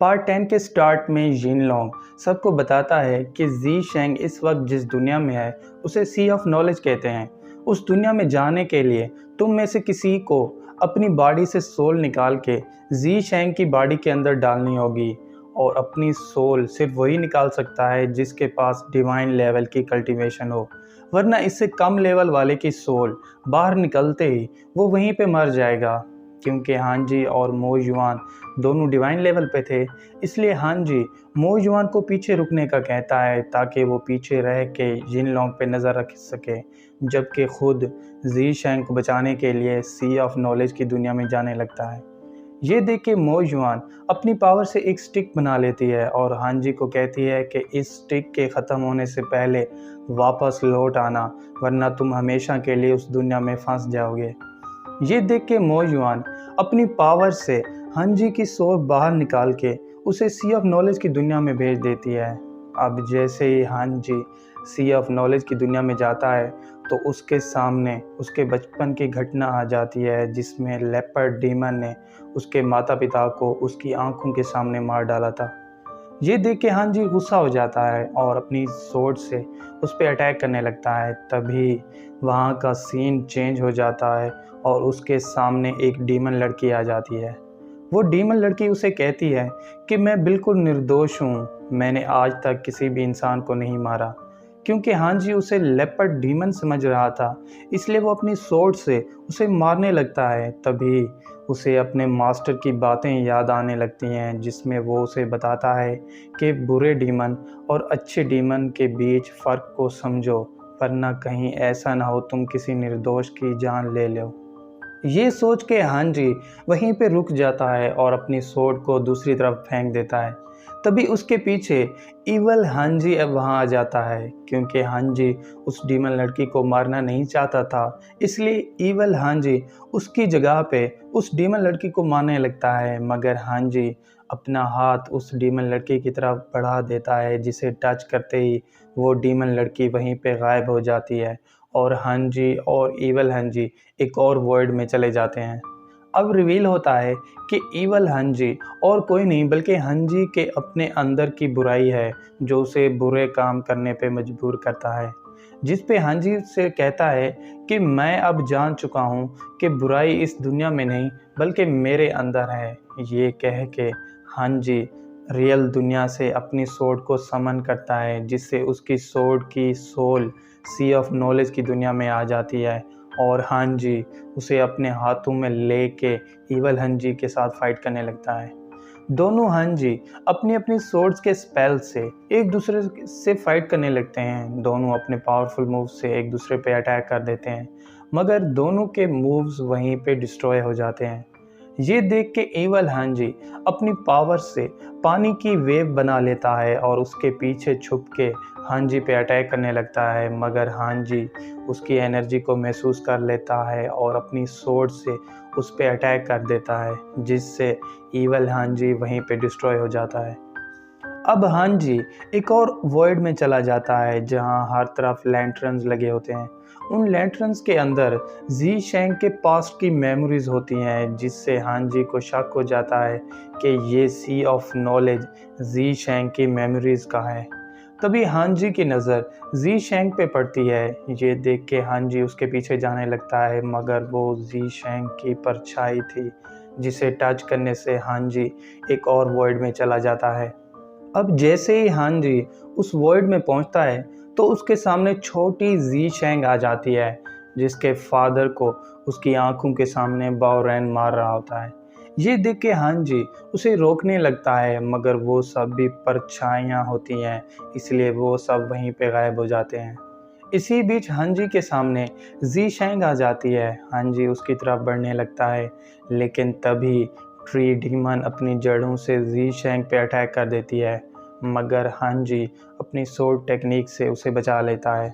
Part 10 के start में जिनलोंग सबको बताता है कि जी शेंग इस वक्त जिस दुनिया में है उसे सी ऑफ नॉलेज कहते हैं। उस दुनिया में जाने के लिए तुम में से किसी को अपनी बॉडी से सोल निकाल के जी शेंग की बॉडी के अंदर डालनी होगी और अपनी सोल सिर्फ वही निकाल सकता है जिसके पास डिवाइन लेवल की कल्टीवेशन हो, वरना इससे कम लेवल वाले की सोल बाहर निकलते ही वो वहीं पे मर जाएगा। क्योंकि हांजी और मो युआन दोनों डिवाइन लेवल पे थे, इसलिए हांजी मो युआन को पीछे रुकने का कहता है ताकि वो पीछे रह के जिनलोंग पे नज़र रख सके, जबकि खुद जी शेंग को बचाने के लिए सी ऑफ नॉलेज की दुनिया में जाने लगता है। ये देख के मो युआन अपनी पावर से एक स्टिक बना लेती है और हांजी को कहती है कि इस स्टिक के ख़त्म होने से पहले वापस लौट आना, वरना तुम हमेशा के लिए उस दुनिया में फंस जाओगे। ये देख के मो युआन अपनी पावर से हांजी की सोल बाहर निकाल के उसे सी ऑफ नॉलेज की दुनिया में भेज देती है। अब जैसे ही हांजी सी ऑफ नॉलेज की दुनिया में जाता है तो उसके सामने उसके बचपन की घटना आ जाती है जिसमें लेपर्ड डीमन ने उसके माता पिता को उसकी आंखों के सामने मार डाला था। ये देख के हांजी गुस्सा हो जाता है और अपनी सोर्ड से उस पर अटैक करने लगता है। तभी वहाँ का सीन चेंज हो जाता है और उसके सामने एक डीमन लड़की आ जाती है। वो डीमन लड़की उसे कहती है कि मैं बिल्कुल निर्दोष हूँ, मैंने आज तक किसी भी इंसान को नहीं मारा। क्योंकि हांजी उसे लेपर्ड डीमन समझ रहा था, इसलिए वो अपनी सोर्ड से उसे मारने लगता है। तभी उसे अपने मास्टर की बातें याद आने लगती हैं जिसमें वो उसे बताता है कि बुरे डीमन और अच्छे डीमन के बीच फ़र्क को समझो, वरना कहीं ऐसा ना हो तुम किसी निर्दोष की जान ले लो। ये सोच के हांजी वहीं पे रुक जाता है और अपनी सोर्ड को दूसरी तरफ फेंक देता है। तभी उसके पीछे इवल हांजी अब वहाँ आ जाता है। क्योंकि हांजी उस डीमन लड़की को मारना नहीं चाहता था, इसलिए इवल हांजी उसकी जगह पे उस डीमन लड़की को मारने लगता है। मगर हांजी अपना हाथ उस डीमन लड़की की तरफ बढ़ा देता है, जिसे टच करते ही वो डीमन लड़की वहीं पे गायब हो जाती है और हांजी और इवल हांजी एक और वर्ल्ड में चले जाते हैं। अब रिवील होता है कि इवल हांजी और कोई नहीं बल्कि हांजी के अपने अंदर की बुराई है जो उसे बुरे काम करने पे मजबूर करता है, जिस पे हांजी से कहता है कि मैं अब जान चुका हूँ कि बुराई इस दुनिया में नहीं बल्कि मेरे अंदर है। ये कह के हांजी रियल दुनिया से अपनी सोर्ड को समन करता है, जिससे उसकी सोर्ड की सोल सी ऑफ नॉलेज की दुनिया में आ जाती है और हांजी उसे अपने हाथों में लेके इवल हांजी के साथ फाइट करने लगता है। दोनों हांजी अपनी अपनी सोर्ड्स के स्पेल से एक दूसरे से फाइट करने लगते हैं। दोनों अपने पावरफुल मूव्स से एक दूसरे पे अटैक कर देते हैं, मगर दोनों के मूव्स वहीं पे डिस्ट्रॉय हो जाते हैं। ये देख के इवल हांजी अपनी पावर से पानी की वेव बना लेता है और उसके पीछे छुप के हांजी पे अटैक करने लगता है। मगर हांजी उसकी एनर्जी को महसूस कर लेता है और अपनी सोर्ड से उस पे अटैक कर देता है, जिससे इवल हांजी वहीं पे डिस्ट्रॉय हो जाता है। अब हांजी एक और वर्ल्ड में चला जाता है जहां हर तरफ लैंटर्न्स लगे होते हैं। उन लैंटर्न्स के अंदर जी शेंग के पास्ट की मेमोरीज होती हैं, जिससे हांजी को शक हो जाता है कि ये सी ऑफ नॉलेज जी शेंग की मेमोरीज का है। तभी हांजी की नज़र जी शेंग पे पड़ती है। ये देख के हांजी उसके पीछे जाने लगता है, मगर वो जी शेंग की परछाई थी, जिसे टच करने से हांजी एक और वर्ल्ड में चला जाता है। अब जैसे ही हांजी उस वर्ल्ड में पहुंचता है तो उसके सामने छोटी जी शेंग आ जाती है, जिसके फादर को उसकी आंखों के सामने बाओरेन मार रहा होता है। ये देख के हांजी उसे रोकने लगता है, मगर वो सब भी परछाइयाँ होती हैं, इसलिए वो सब वहीं पे गायब हो जाते हैं। इसी बीच हांजी के सामने जी शेंग आ जाती है। हांजी उसकी तरफ बढ़ने लगता है, लेकिन तभी ट्री डीमन अपनी जड़ों से जी शेंग पे अटैक कर देती है, मगर हांजी अपनी सोर्ड टेक्निक से उसे बचा लेता है।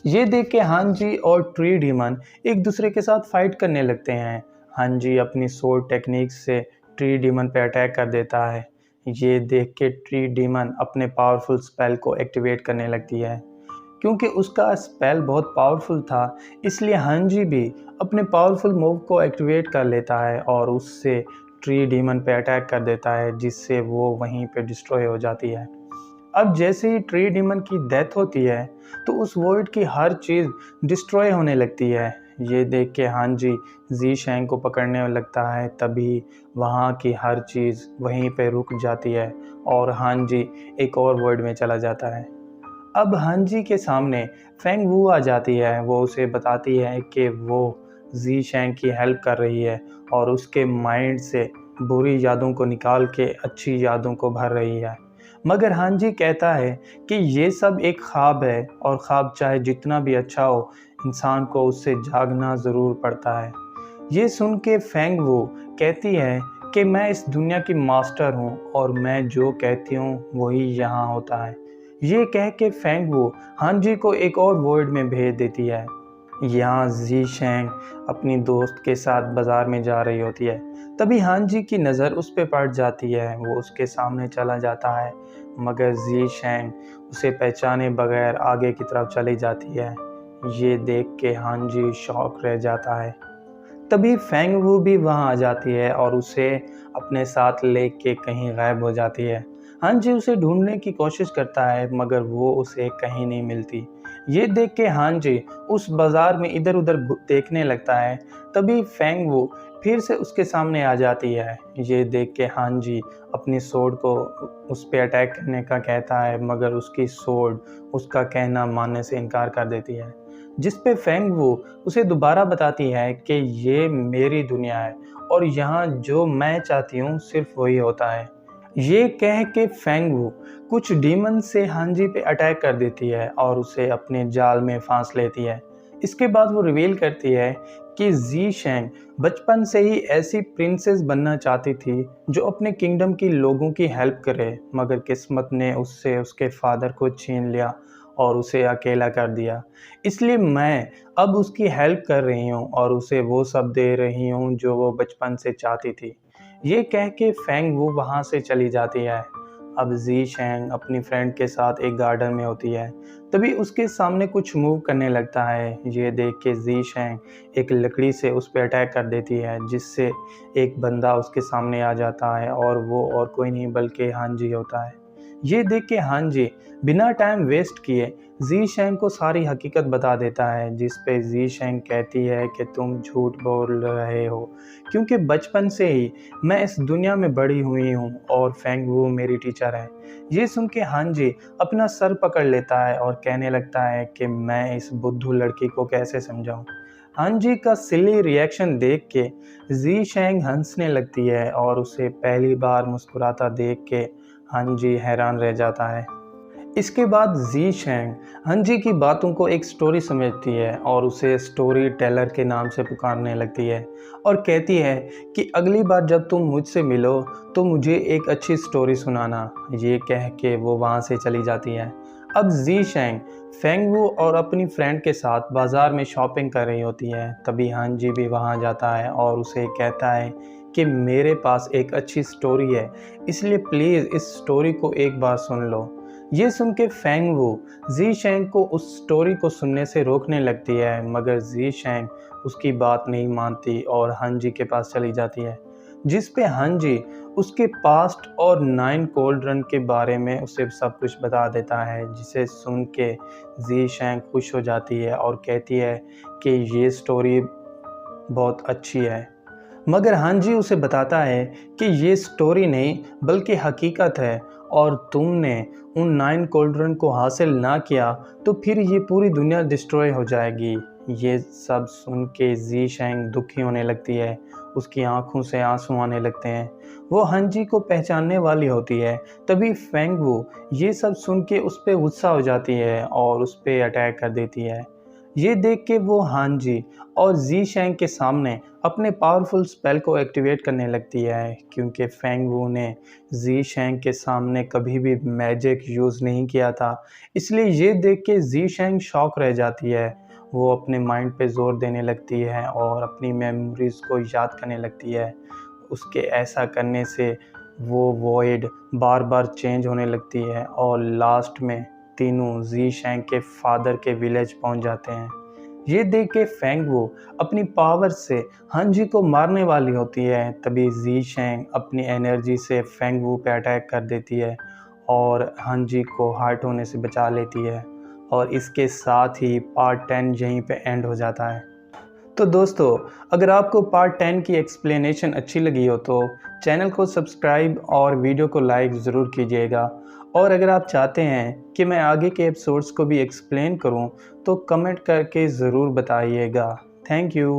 ये देख के हांजी और ट्री डीमन एक दूसरे के साथ फाइट करने लगते हैं। हांजी अपनी सोर्ड टेक्निक से ट्री डीमन पे अटैक कर देता है। ये देख के ट्री डीमन अपने पावरफुल स्पेल को एक्टिवेट करने लगती है। क्योंकि उसका स्पेल बहुत पावरफुल था, इसलिए हांजी भी अपने पावरफुल मूव को एक्टिवेट कर लेता है और उससे ट्री डीमन पे अटैक कर देता है, जिससे वो वहीं पे डिस्ट्रॉय हो जाती है। अब जैसे ही ट्री डीमन की डेथ होती है तो उस वॉइड की हर चीज़ डिस्ट्रॉय होने लगती है। ये देख के हांजी जी शेंग को पकड़ने लगता है, तभी वहाँ की हर चीज़ वहीं पे रुक जाती है और हांजी एक और वर्ल्ड में चला जाता है। अब हांजी के सामने फेंग वू आ जाती है। वो उसे बताती है कि वो जी शेंग की हेल्प कर रही है और उसके माइंड से बुरी यादों को निकाल के अच्छी यादों को भर रही है। मगर हांजी कहता है कि ये सब एक ख्वाब है और ख्वाब चाहे जितना भी अच्छा हो, इंसान को उससे जागना ज़रूर पड़ता है। ये सुन के फेंग वू कहती है कि मैं इस दुनिया की मास्टर हूँ और मैं जो कहती हूँ वही यहाँ होता है। ये कह के फेंग वू हांजी को एक और वर्ल्ड में भेज देती है। यहाँ जी शेंग अपनी दोस्त के साथ बाजार में जा रही होती है, तभी हांजी की नज़र उस पे पड़ जाती है। वो उसके सामने चला जाता है, मगर जी शेंग उसे पहचाने बगैर आगे की तरफ चली जाती है। ये देख के हांजी शॉक रह जाता है। तभी फेंग वू भी वहाँ आ जाती है और उसे अपने साथ लेके कहीं गायब हो जाती है। हांजी उसे ढूंढने की कोशिश करता है, मगर वो उसे कहीं नहीं मिलती। ये देख के हांजी उस बाजार में इधर उधर देखने लगता है। तभी फेंग वू फिर से उसके सामने आ जाती है। ये देख के हांजी अपनी सोर्ड को उस पर अटैक करने का कहता है, मगर उसकी सोर्ड उसका कहना मानने से इनकार कर देती है। जिस पे फेंग वू उसे दोबारा बताती है कि ये मेरी दुनिया है और यहाँ जो मैं चाहती हूँ सिर्फ वही होता है। ये कह के फेंग वू कुछ डीमन से हांजी पे अटैक कर देती है और उसे अपने जाल में फांस लेती है। इसके बाद वो रिवील करती है कि जी शेंग बचपन से ही ऐसी प्रिंसेस बनना चाहती थी जो अपने किंगडम की लोगों की हेल्प करे, मगर किस्मत ने उससे उसके फादर को छीन लिया और उसे अकेला कर दिया। इसलिए मैं अब उसकी हेल्प कर रही हूँ और उसे वो सब दे रही हूँ जो वो बचपन से चाहती थी। ये कह के फेंग वू वहाँ से चली जाती है। अब जी शेंग अपनी फ्रेंड के साथ एक गार्डन में होती है, तभी उसके सामने कुछ मूव करने लगता है। ये देख के जी शेंग एक लकड़ी से उस पर अटैक कर देती है, जिससे एक बंदा उसके सामने आ जाता है और वो और कोई नहीं बल्कि हांजी होता है। ये देख के हांजी बिना टाइम वेस्ट किए जी शेंग को सारी हकीकत बता देता है, जिस पे जी शेंग कहती है कि तुम झूठ बोल रहे हो, क्योंकि बचपन से ही मैं इस दुनिया में बड़ी हुई हूँ और फेंग वू मेरी टीचर है। ये सुन के हांजी अपना सर पकड़ लेता है और कहने लगता है कि मैं इस बुद्धू लड़की को कैसे समझाऊं। हांजी का सिली रिएक्शन देख के जी शेंग हंसने लगती है और उसे पहली बार मुस्कुराता देख के हांजी हैरान रह जाता है। इसके बाद जी शेंग हांजी की बातों को एक स्टोरी समझती है और उसे स्टोरी टेलर के नाम से पुकारने लगती है और कहती है कि अगली बार जब तुम मुझसे मिलो तो मुझे एक अच्छी स्टोरी सुनाना। ये कह के वो वहाँ से चली जाती है। अब जी शेंग फेंग वू और अपनी फ्रेंड के साथ बाजार में शॉपिंग कर रही होती है। तभी हांजी भी वहाँ जाता है और उसे कहता है कि मेरे पास एक अच्छी स्टोरी है, इसलिए प्लीज़ इस स्टोरी को एक बार सुन लो। ये सुन के फेंग वू जी शेंग को उस स्टोरी को सुनने से रोकने लगती है, मगर जी शेंग उसकी बात नहीं मानती और हांजी के पास चली जाती है, जिस पे हांजी उसके पास्ट और 9 कोल्ड्रन के बारे में उसे सब कुछ बता देता है, जिसे सुन के जी शेंग खुश हो जाती है और कहती है कि ये स्टोरी बहुत अच्छी है। मगर हांजी उसे बताता है कि ये स्टोरी नहीं बल्कि हकीकत है और तुमने उन 9 कोल्ड्रन को हासिल ना किया तो फिर ये पूरी दुनिया डिस्ट्रॉय हो जाएगी। ये सब सुन के जी शेंग दुखी होने लगती है, उसकी आंखों से आंसू आने लगते हैं। वो हांजी को पहचानने वाली होती है। तभी फेंग वू ये सब सुन के उस पर गुस्सा हो जाती है और उस पर अटैक कर देती है। ये देख के वो हांजी और जी शेंग के सामने अपने पावरफुल स्पेल को एक्टिवेट करने लगती है, क्योंकि फेंग वू ने जी शेंग के सामने कभी भी मैजिक यूज़ नहीं किया था। इसलिए ये देख के जी शेंग शॉक रह जाती है। वो अपने माइंड पे जोर देने लगती है और अपनी मेमोरीज को याद करने लगती है। उसके ऐसा करने से वो वॉइड बार बार चेंज होने लगती है और लास्ट में तीनों जी शेंग के फादर के विलेज पहुंच जाते हैं। ये देख के फेंग वू अपनी पावर से हांजी को मारने वाली होती है। तभी जी शेंग अपनी एनर्जी से फेंग वू पे अटैक कर देती है और हांजी को हर्ट होने से बचा लेती है। और इसके साथ ही पार्ट 10 यहीं पे एंड हो जाता है। तो दोस्तों, अगर आपको पार्ट 10 की एक्सप्लेनेशन अच्छी लगी हो तो चैनल को सब्सक्राइब और वीडियो को लाइक ज़रूर कीजिएगा। और अगर आप चाहते हैं कि मैं आगे के एपिसोड्स को भी एक्सप्लेन करूं तो कमेंट करके ज़रूर बताइएगा। Thank you.